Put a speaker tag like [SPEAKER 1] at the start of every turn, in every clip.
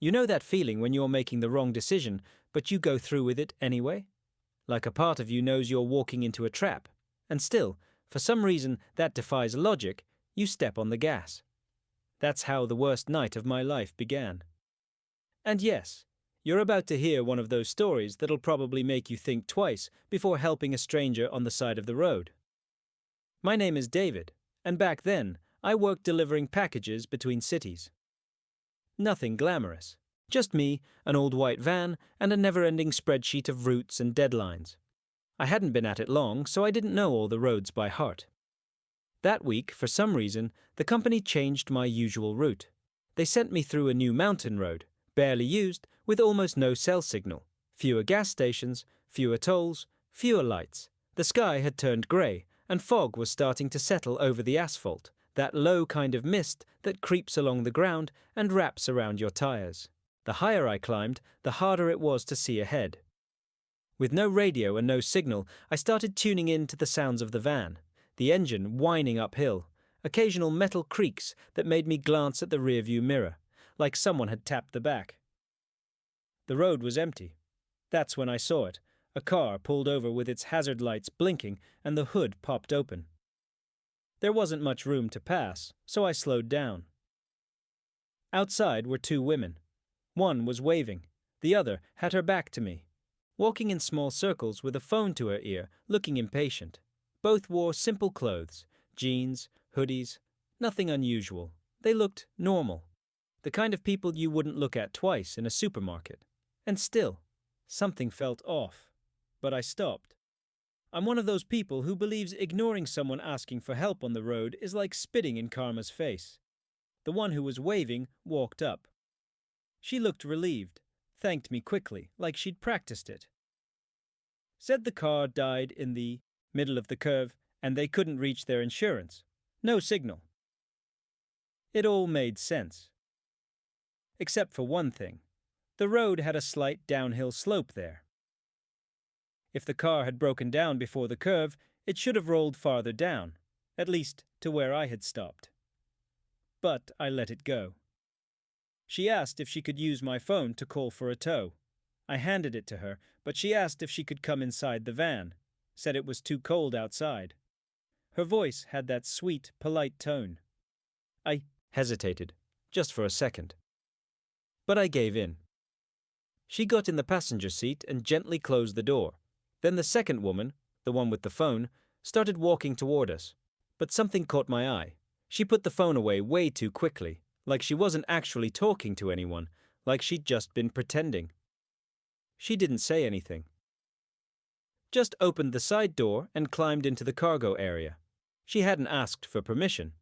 [SPEAKER 1] You know that feeling when you're making the wrong decision, but you go through with it anyway? Like a part of you knows you're walking into a trap, and still, for some reason that defies logic, you step on the gas. That's how the worst night of my life began. And yes, you're about to hear one of those stories that'll probably make you think twice before helping a stranger on the side of the road. My name is David, and back then, I worked delivering packages between cities. Nothing glamorous. Just me, an old white van, and a never-ending spreadsheet of routes and deadlines. I hadn't been at it long, so I didn't know all the roads by heart. That week, for some reason, the company changed my usual route. They sent me through a new mountain road, barely used, with almost no cell signal, fewer gas stations, fewer tolls, fewer lights. The sky had turned grey, and fog was starting to settle over the asphalt, that low kind of mist that creeps along the ground and wraps around your tires. The higher I climbed, the harder it was to see ahead. With no radio and no signal, I started tuning in to the sounds of the van, the engine whining uphill, occasional metal creaks that made me glance at the rearview mirror, like someone had tapped the back. The road was empty. That's when I saw it. A car pulled over with its hazard lights blinking and the hood popped open. There wasn't much room to pass, so I slowed down. Outside were two women. One was waving, the other had her back to me, walking in small circles with a phone to her ear, looking impatient. Both wore simple clothes, jeans, hoodies, nothing unusual. They looked normal, the kind of people you wouldn't look at twice in a supermarket. And still, something felt off. But I stopped. I'm one of those people who believes ignoring someone asking for help on the road is like spitting in karma's face. The one who was waving walked up. She looked relieved, thanked me quickly, like she'd practiced it. Said the car died in the middle of the curve and they couldn't reach their insurance. No signal. It all made sense. Except for one thing. The road had a slight downhill slope there. If the car had broken down before the curve, it should have rolled farther down, at least to where I had stopped. But I let it go. She asked if she could use my phone to call for a tow. I handed it to her, but she asked if she could come inside the van, said it was too cold outside. Her voice had that sweet, polite tone. I hesitated, just for a second. But I gave in. She got in the passenger seat and gently closed the door. Then the second woman, the one with the phone, started walking toward us. But something caught my eye. She put the phone away way too quickly, like she wasn't actually talking to anyone, like she'd just been pretending. She didn't say anything. Just opened the side door and climbed into the cargo area. She hadn't asked for permission.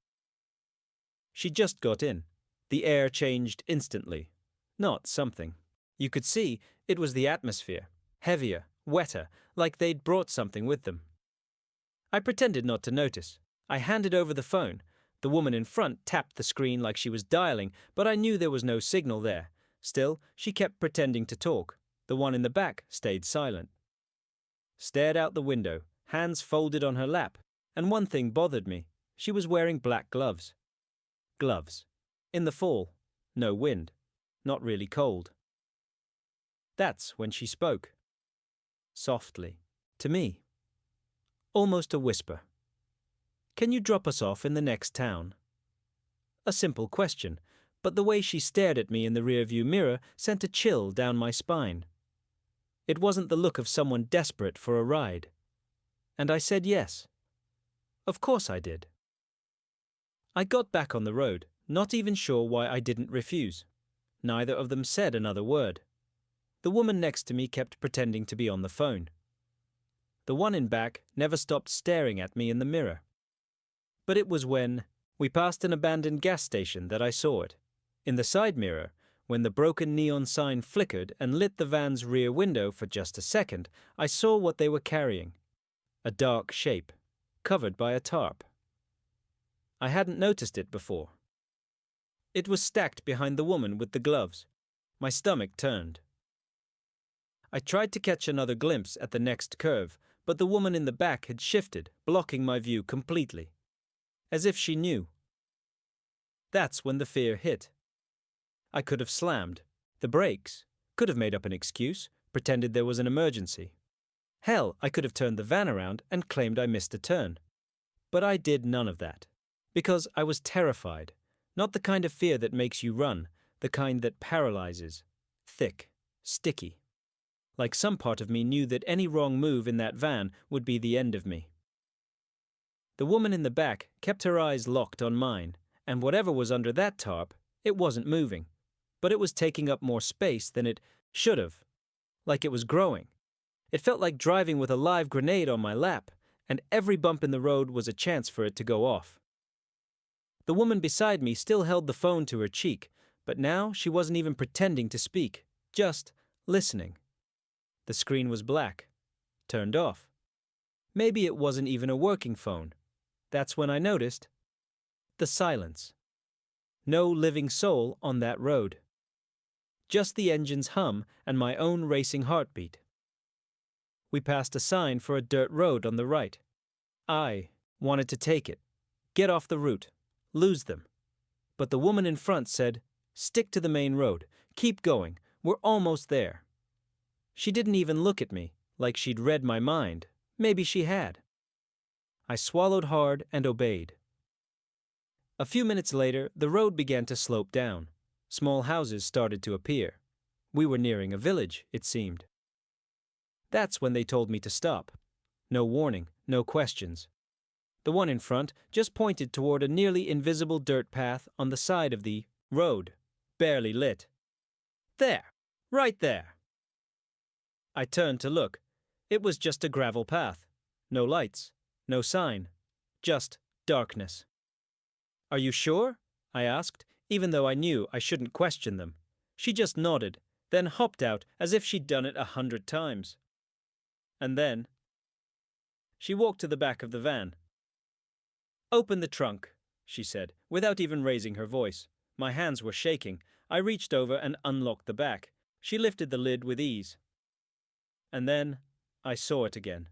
[SPEAKER 1] She just got in. The air changed instantly. Not something. You could see it was the atmosphere. Heavier, wetter, like they'd brought something with them. I pretended not to notice. I handed over the phone. The woman in front tapped the screen like she was dialing, but I knew there was no signal there. Still, she kept pretending to talk. The one in the back stayed silent. Stared out the window, hands folded on her lap, and one thing bothered me. She was wearing black gloves. Gloves. In the fall. No wind. Not really cold. That's when she spoke. Softly. To me. Almost a whisper. Can you drop us off in the next town? A simple question, but the way she stared at me in the rearview mirror sent a chill down my spine. It wasn't the look of someone desperate for a ride. And I said yes. Of course I did. I got back on the road, not even sure why I didn't refuse. Neither of them said another word. The woman next to me kept pretending to be on the phone. The one in back never stopped staring at me in the mirror. But it was when we passed an abandoned gas station that I saw it. In the side mirror, when the broken neon sign flickered and lit the van's rear window for just a second, I saw what they were carrying. A dark shape, covered by a tarp. I hadn't noticed it before. It was stacked behind the woman with the gloves. My stomach turned. I tried to catch another glimpse at the next curve, but the woman in the back had shifted, blocking my view completely. As if she knew. That's when the fear hit. I could have slammed, the brakes, could have made up an excuse, pretended there was an emergency. Hell, I could have turned the van around and claimed I missed a turn. But I did none of that. Because I was terrified. Not the kind of fear that makes you run, the kind that paralyzes. Thick, sticky. Like some part of me knew that any wrong move in that van would be the end of me. The woman in the back kept her eyes locked on mine, and whatever was under that tarp, it wasn't moving. But it was taking up more space than it should have. Like it was growing. It felt like driving with a live grenade on my lap, and every bump in the road was a chance for it to go off. The woman beside me still held the phone to her cheek, but now she wasn't even pretending to speak, just listening. The screen was black, turned off. Maybe it wasn't even a working phone. That's when I noticed the silence. No living soul on that road. Just the engine's hum and my own racing heartbeat. We passed a sign for a dirt road on the right. I wanted to take it, get off the route, lose them. But the woman in front said, "Stick to the main road, keep going, we're almost there." She didn't even look at me, like she'd read my mind. Maybe she had. I swallowed hard and obeyed. A few minutes later, the road began to slope down. Small houses started to appear. We were nearing a village, it seemed. That's when they told me to stop. No warning, no questions. The one in front just pointed toward a nearly invisible dirt path on the side of the road, barely lit. There, right there. I turned to look. It was just a gravel path. No lights, no sign, just darkness. "Are you sure?" I asked, even though I knew I shouldn't question them. She just nodded, then hopped out as if she'd done it 100 times. And then she walked to the back of the van. "Open the trunk," she said, without even raising her voice. My hands were shaking. I reached over and unlocked the back. She lifted the lid with ease. And then I saw it again.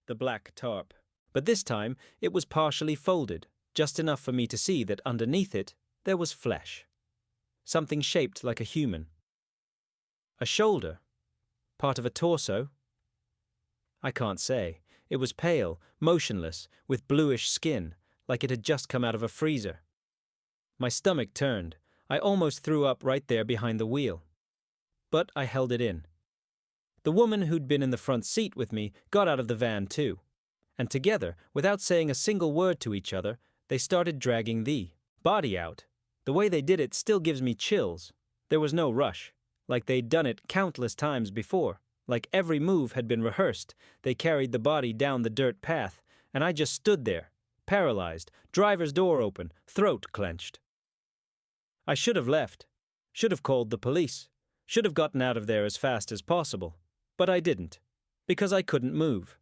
[SPEAKER 1] The black tarp. But this time it was partially folded, just enough for me to see that underneath it there was flesh. Something shaped like a human. A shoulder? Part of a torso? I can't say. It was pale, motionless, with bluish skin, like it had just come out of a freezer. My stomach turned. I almost threw up right there behind the wheel. But I held it in. The woman who'd been in the front seat with me got out of the van too. And together, without saying a single word to each other, they started dragging the body out. The way they did it still gives me chills. There was no rush. Like they'd done it countless times before. Like every move had been rehearsed. They carried the body down the dirt path, and I just stood there, paralyzed, driver's door open, throat clenched. I should have left. Should have called the police. Should have gotten out of there as fast as possible. But I didn't, because I couldn't move.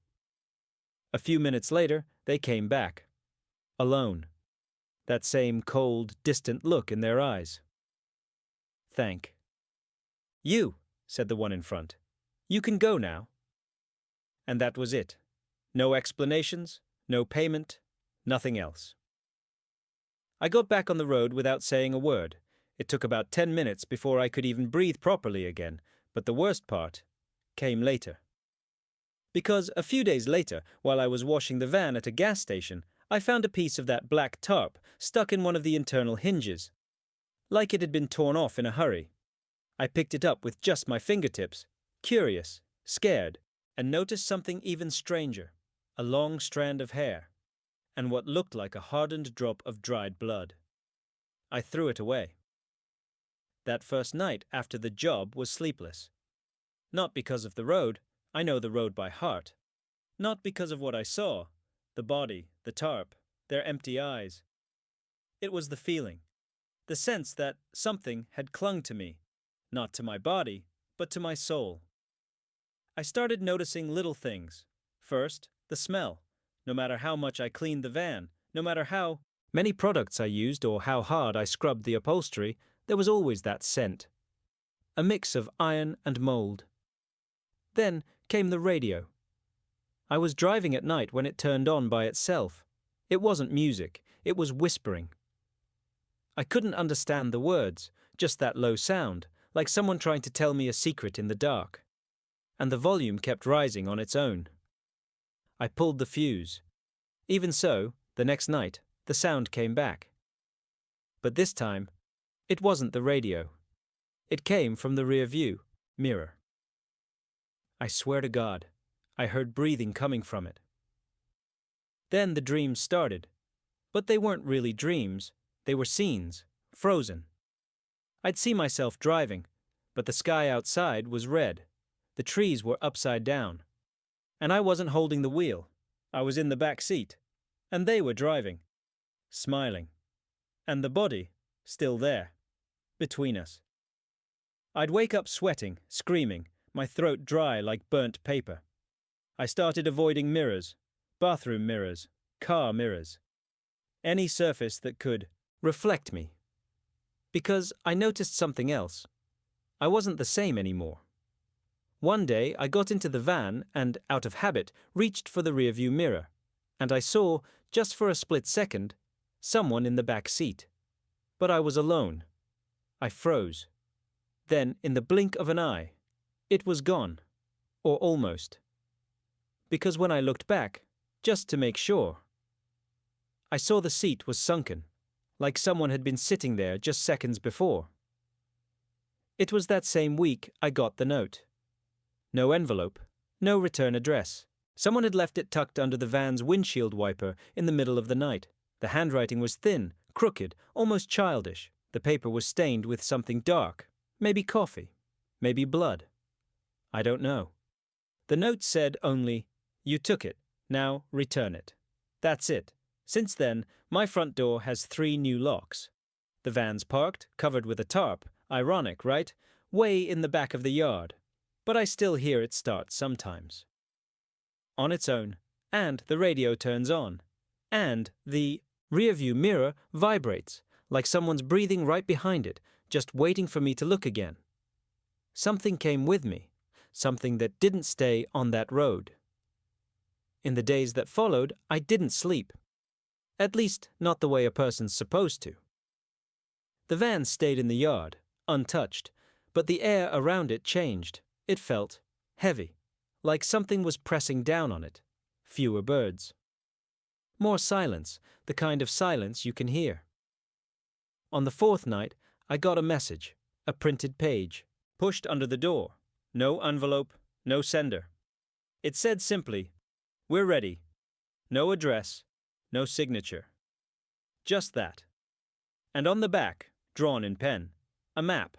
[SPEAKER 1] A few minutes later, they came back. Alone. That same cold, distant look in their eyes. "Thank you," said the one in front. "You can go now." And that was it. No explanations, no payment, nothing else. I got back on the road without saying a word. It took about 10 minutes before I could even breathe properly again, but the worst part came later. Because a few days later, while I was washing the van at a gas station, I found a piece of that black tarp stuck in one of the internal hinges, like it had been torn off in a hurry. I picked it up with just my fingertips, curious, scared, and noticed something even stranger, a long strand of hair, and what looked like a hardened drop of dried blood. I threw it away. That first night after the job was sleepless. Not because of the road, I know the road by heart. Not because of what I saw, the body, the tarp, their empty eyes. It was the feeling, the sense that something had clung to me, not to my body, but to my soul. I started noticing little things. First, the smell. No matter how much I cleaned the van, no matter how many products I used or how hard I scrubbed the upholstery, there was always that scent. A mix of iron and mold. Then came the radio. I was driving at night when it turned on by itself. It wasn't music, it was whispering. I couldn't understand the words, just that low sound, like someone trying to tell me a secret in the dark. And the volume kept rising on its own. I pulled the fuse. Even so, the next night, the sound came back. But this time, it wasn't the radio. It came from the rear view mirror. I swear to God, I heard breathing coming from it. Then the dreams started. But they weren't really dreams, they were scenes, frozen. I'd see myself driving, but the sky outside was red. The trees were upside down. And I wasn't holding the wheel. I was in the back seat. And they were driving, smiling. And the body, still there, between us. I'd wake up sweating, screaming, my throat dry like burnt paper. I started avoiding mirrors, bathroom mirrors, car mirrors. Any surface that could reflect me. Because I noticed something else. I wasn't the same anymore. One day I got into the van and, out of habit, reached for the rearview mirror, and I saw, just for a split second, someone in the back seat. But I was alone. I froze. Then, in the blink of an eye, it was gone. Or almost. Because when I looked back, just to make sure, I saw the seat was sunken, like someone had been sitting there just seconds before. It was that same week I got the note. No envelope, no return address. Someone had left it tucked under the van's windshield wiper in the middle of the night. The handwriting was thin, crooked, almost childish. The paper was stained with something dark. Maybe coffee. Maybe blood. I don't know. The note said only, "You took it. Now return it." That's it. Since then, my front door has 3 new locks. The van's parked, covered with a tarp. Ironic, right? Way in the back of the yard. But I still hear it start sometimes. On its own. And the radio turns on. And the rearview mirror vibrates, like someone's breathing right behind it, just waiting for me to look again. Something came with me. Something that didn't stay on that road. In the days that followed, I didn't sleep. At least, not the way a person's supposed to. The van stayed in the yard, untouched, but the air around it changed. It felt heavy, like something was pressing down on it. Fewer birds. More silence, the kind of silence you can hear. On the 4th night, I got a message, a printed page, pushed under the door. No envelope, no sender. It said simply, "We're ready." No address, no signature. Just that. And on the back, drawn in pen, a map.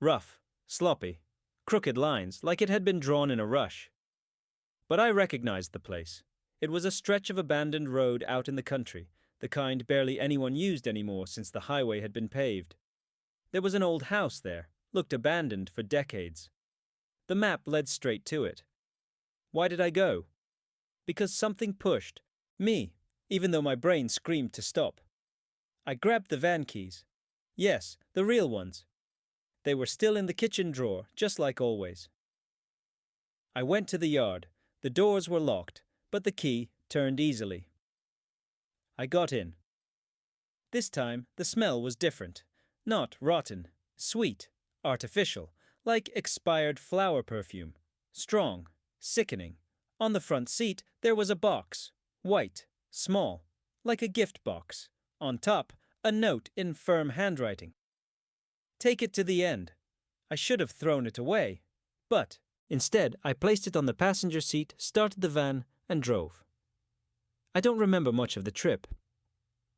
[SPEAKER 1] Rough, sloppy, crooked lines, like it had been drawn in a rush. But I recognized the place. It was a stretch of abandoned road out in the country, the kind barely anyone used anymore since the highway had been paved. There was an old house there, looked abandoned for decades. The map led straight to it. Why did I go? Because something pushed me, even though my brain screamed to stop. I grabbed the van keys. Yes, the real ones. They were still in the kitchen drawer, just like always. I went to the yard. The doors were locked, but the key turned easily. I got in. This time, the smell was different. Not rotten, sweet, artificial, like expired flower perfume. Strong, sickening. On the front seat, there was a box. White, small, like a gift box. On top, a note in firm handwriting. Take it to the end. I should have thrown it away. But, instead, I placed it on the passenger seat, started the van, and drove. I don't remember much of the trip.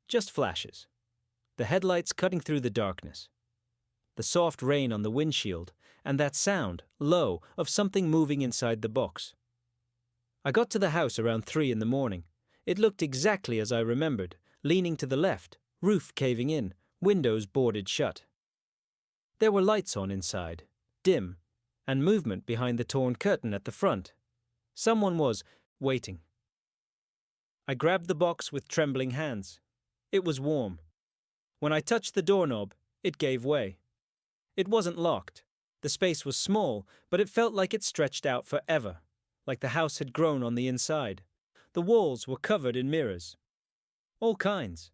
[SPEAKER 1] Just flashes. The headlights cutting through the darkness. The soft rain on the windshield, and that sound, low, of something moving inside the box. I got to the house around 3 in the morning. It looked exactly as I remembered, leaning to the left, roof caving in, windows boarded shut. There were lights on inside, dim, and movement behind the torn curtain at the front. Someone was waiting. I grabbed the box with trembling hands. It was warm. When I touched the doorknob, it gave way. It wasn't locked. The space was small, but it felt like it stretched out forever, like the house had grown on the inside. The walls were covered in mirrors. All kinds.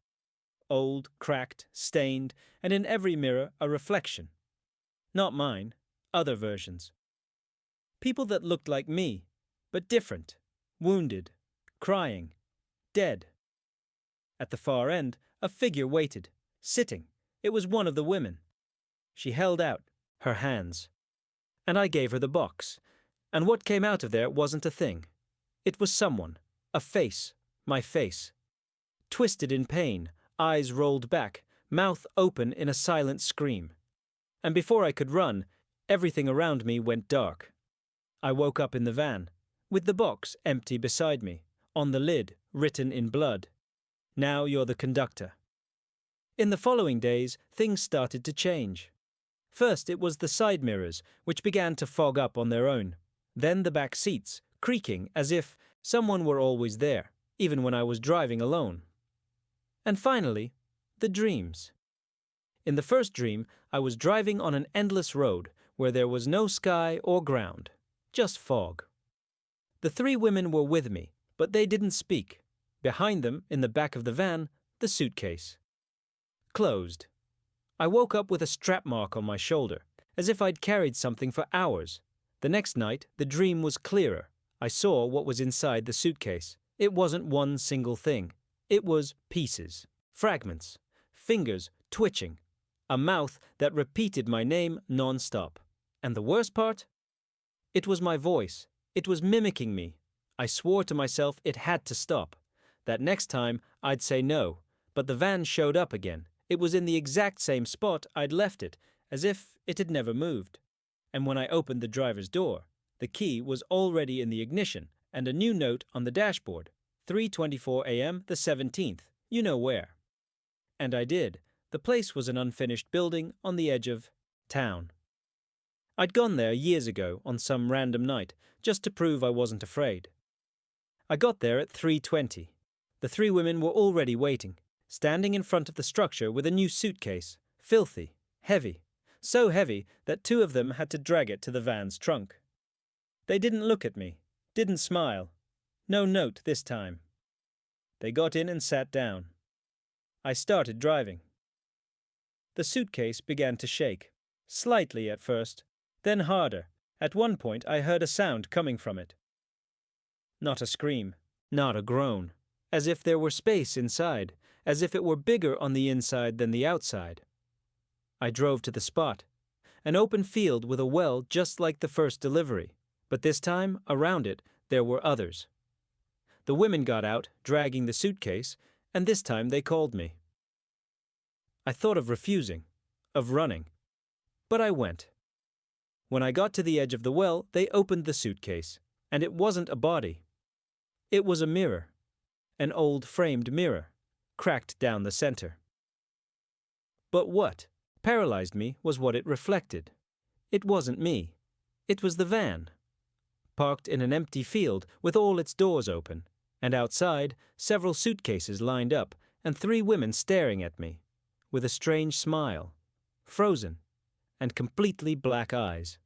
[SPEAKER 1] old, cracked, stained, and in every mirror a reflection. Not mine, other versions. People that looked like me, but different, wounded, crying, dead. At the far end, a figure waited, sitting. It was one of the women. She held out her hands, and I gave her the box. And what came out of there wasn't a thing. It was someone, a face, my face. Twisted in pain, eyes rolled back, mouth open in a silent scream. And before I could run, everything around me went dark. I woke up in the van, with the box empty beside me, on the lid, written in blood. Now you're the conductor. In the following days, things started to change. First it was the side mirrors, which began to fog up on their own. Then the back seats, creaking as if someone were always there, even when I was driving alone. And finally, the dreams. In the first dream, I was driving on an endless road where there was no sky or ground, just fog. The three women were with me, but they didn't speak. Behind them, in the back of the van, the suitcase. Closed. I woke up with a strap mark on my shoulder, as if I'd carried something for hours. The next night, the dream was clearer. I saw what was inside the suitcase. It wasn't one single thing. It was pieces, fragments, fingers twitching, a mouth that repeated my name non-stop. And the worst part? It was my voice. It was mimicking me. I swore to myself it had to stop. That next time, I'd say no, but the van showed up again. It was in the exact same spot I'd left it, as if it had never moved. And when I opened the driver's door, the key was already in the ignition, and a new note on the dashboard, 3:24 a.m. the 17th, you know where. And I did. The place was an unfinished building on the edge of town. I'd gone there years ago on some random night, just to prove I wasn't afraid. I got there at 3:20. The three women were already waiting, standing in front of the structure with a new suitcase, filthy, heavy, so heavy that two of them had to drag it to the van's trunk. They didn't look at me, didn't smile. No note this time. They got in and sat down. I started driving. The suitcase began to shake, slightly at first, then harder. At one point I heard a sound coming from it. Not a scream, not a groan, as if there were space inside, as if it were bigger on the inside than the outside. I drove to the spot, an open field with a well just like the first delivery, but this time, around it, there were others. The women got out, dragging the suitcase, and this time they called me. I thought of refusing, of running, but I went. When I got to the edge of the well, they opened the suitcase, and it wasn't a body. It was a mirror, an old framed mirror, cracked down the center. But what paralyzed me was what it reflected. It wasn't me. It was the van, parked in an empty field with all its doors open, and outside, several suitcases lined up, and three women staring at me, with a strange smile, frozen, and completely black eyes.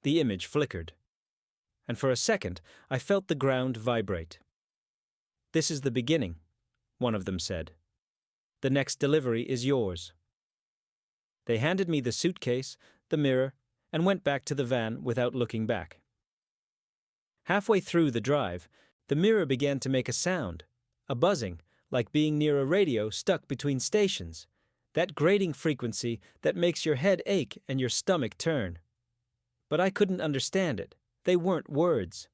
[SPEAKER 1] The image flickered, and for a second I felt the ground vibrate. "This is the beginning," one of them said. "The next delivery is yours." They handed me the suitcase, the mirror, and went back to the van without looking back. Halfway through the drive, the mirror began to make a sound, a buzzing, like being near a radio stuck between stations, that grating frequency that makes your head ache and your stomach turn. But I couldn't understand it. They weren't words.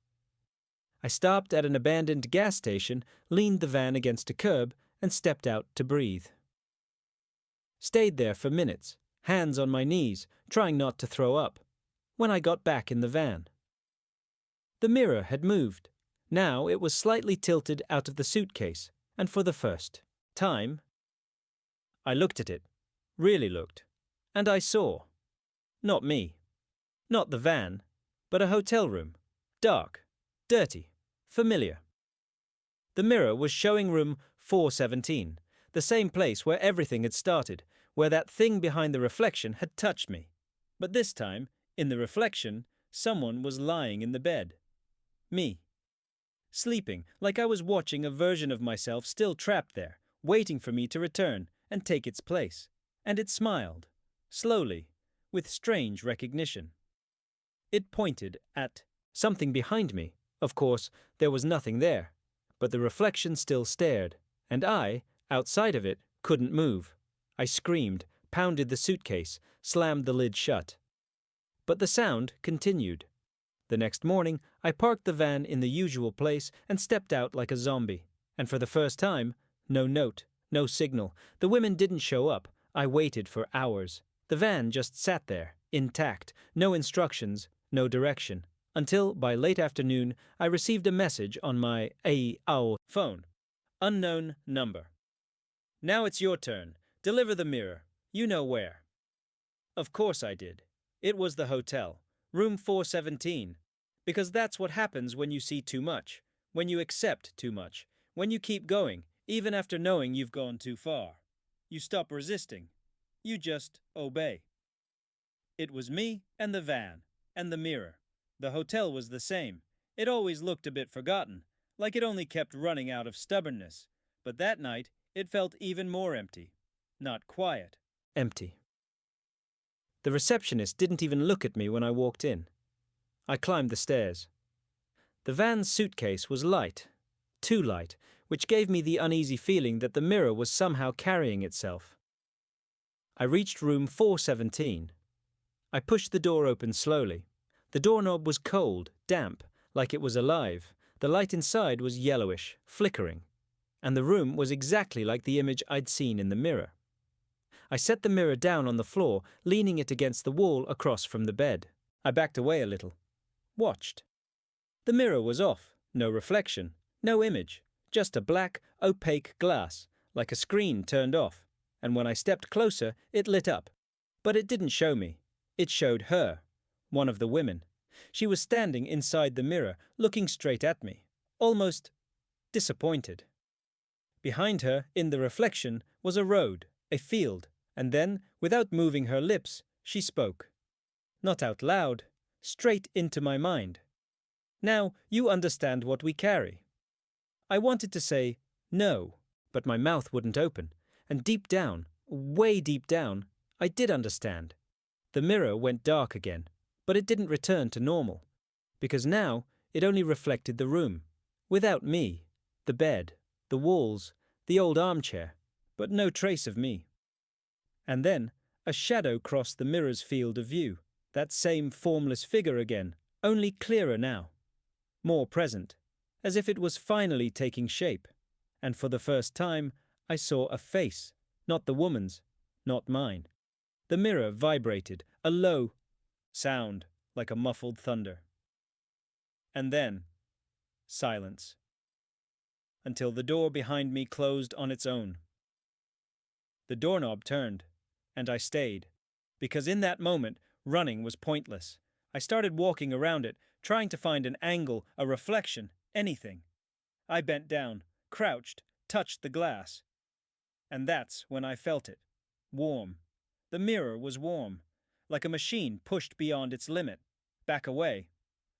[SPEAKER 1] I stopped at an abandoned gas station, leaned the van against a curb, and stepped out to breathe. Stayed there for minutes, hands on my knees, trying not to throw up, when I got back in the van. The mirror had moved. Now it was slightly tilted out of the suitcase, and for the first time, I looked at it, really looked, and I saw. Not me. Not the van, but a hotel room. Dark, dirty, familiar. The mirror was showing room 417, the same place where everything had started, where that thing behind the reflection had touched me. But this time, in the reflection, someone was lying in the bed. Me. Sleeping, like I was watching a version of myself still trapped there, waiting for me to return and take its place, and it smiled, slowly, with strange recognition. It pointed at something behind me. Of course, there was nothing there, but the reflection still stared, and I, outside of it, couldn't move. I screamed, pounded the suitcase, slammed the lid shut. But the sound continued. The next morning, I parked the van in the usual place and stepped out like a zombie. And for the first time, no note, no signal. The women didn't show up. I waited for hours. The van just sat there, intact, no instructions, no direction. Until, by late afternoon, I received a message on my AOL phone. Unknown number. Now it's your turn. Deliver the mirror. You know where. Of course I did. It was the hotel, room 417. Because that's what happens when you see too much, when you accept too much, when you keep going, even after knowing you've gone too far. You stop resisting. You just obey. It was me and the van, and the mirror. The hotel was the same. It always looked a bit forgotten, like it only kept running out of stubbornness. But that night, it felt even more empty. Not quiet. Empty. The receptionist didn't even look at me when I walked in. I climbed the stairs. The van's suitcase was light, too light, which gave me the uneasy feeling that the mirror was somehow carrying itself. I reached room 417. I pushed the door open slowly. The doorknob was cold, damp, like it was alive. The light inside was yellowish, flickering. And the room was exactly like the image I'd seen in the mirror. I set the mirror down on the floor, leaning it against the wall across from the bed. I backed away a little. Watched. The mirror was off. No reflection. No image. Just a black, opaque glass, like a screen turned off. And when I stepped closer, it lit up. But it didn't show me. It showed her, one of the women. She was standing inside the mirror, looking straight at me, almost disappointed. Behind her, in the reflection, was a road, a field, and then, without moving her lips, she spoke. Not out loud, straight into my mind. Now, you understand what we carry. I wanted to say no, but my mouth wouldn't open, and deep down, way deep down, I did understand. The mirror went dark again, but it didn't return to normal, because now it only reflected the room, without me, the bed, the walls, the old armchair, but no trace of me. And then a shadow crossed the mirror's field of view, that same formless figure again, only clearer now, more present, as if it was finally taking shape. And for the first time, I saw a face, not the woman's, not mine. The mirror vibrated, a low sound, like a muffled thunder. And then, silence. Until the door behind me closed on its own. The doorknob turned, and I stayed, because in that moment, running was pointless. I started walking around it, trying to find an angle, a reflection, anything. I bent down, crouched, touched the glass. And that's when I felt it. Warm. The mirror was warm, like a machine pushed beyond its limit. Back away.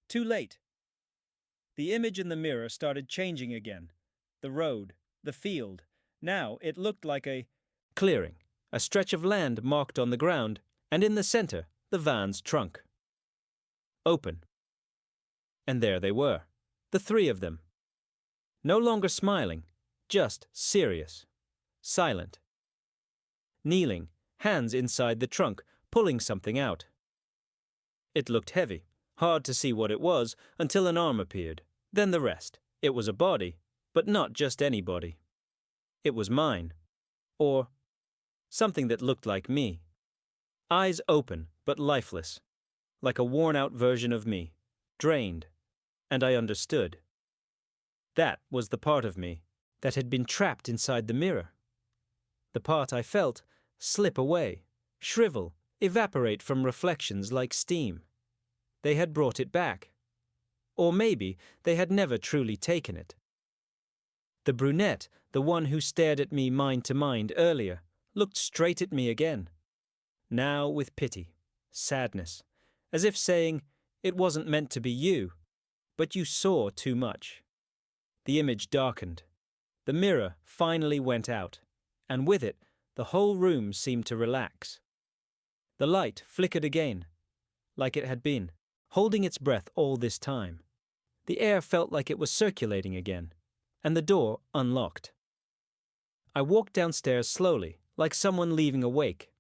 [SPEAKER 1] Too late. The image in the mirror started changing again. The road, the field. Now it looked like a clearing, a stretch of land marked on the ground, and in the center, the van's trunk. Open. And there they were, the three of them. No longer smiling, just serious, silent. Kneeling, hands inside the trunk, pulling something out. It looked heavy, hard to see what it was until an arm appeared, then the rest. It was a body, but not just any body. It was mine, or something that looked like me. Eyes open, but lifeless, like a worn-out version of me, drained, and I understood. That was the part of me that had been trapped inside the mirror. The part I felt slip away, shrivel, evaporate from reflections like steam. They had brought it back. Or maybe they had never truly taken it. The brunette, the one who stared at me mind to mind earlier, looked straight at me again. Now with pity, sadness, as if saying, it wasn't meant to be you, but you saw too much. The image darkened. The mirror finally went out, and with it, the whole room seemed to relax. The light flickered again, like it had been, holding its breath all this time. The air felt like it was circulating again, and the door unlocked. I walked downstairs slowly, like someone leaving a wake.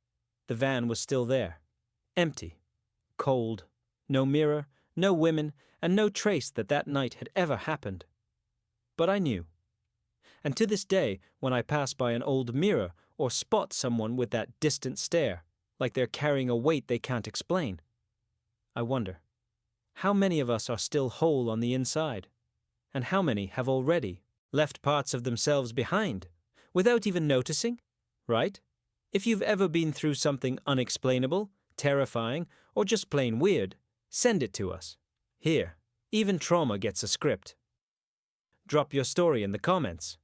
[SPEAKER 1] The van was still there, empty, cold, no mirror, no women, and no trace that night had ever happened. But I knew. And to this day, when I pass by an old mirror or spot someone with that distant stare, like they're carrying a weight they can't explain, I wonder, how many of us are still whole on the inside? And how many have already left parts of themselves behind, without even noticing? Right? If you've ever been through something unexplainable, terrifying, or just plain weird, send it to us. Here, even trauma gets a script. Drop your story in the comments.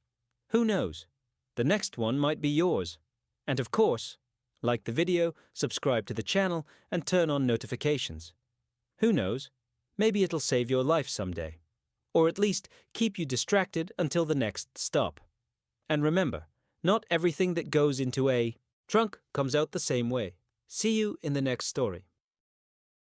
[SPEAKER 1] Who knows? The next one might be yours. And of course, like the video, subscribe to the channel, and turn on notifications. Who knows? Maybe it'll save your life someday. Or at least keep you distracted until the next stop. And remember, not everything that goes into a trunk comes out the same way. See you in the next story.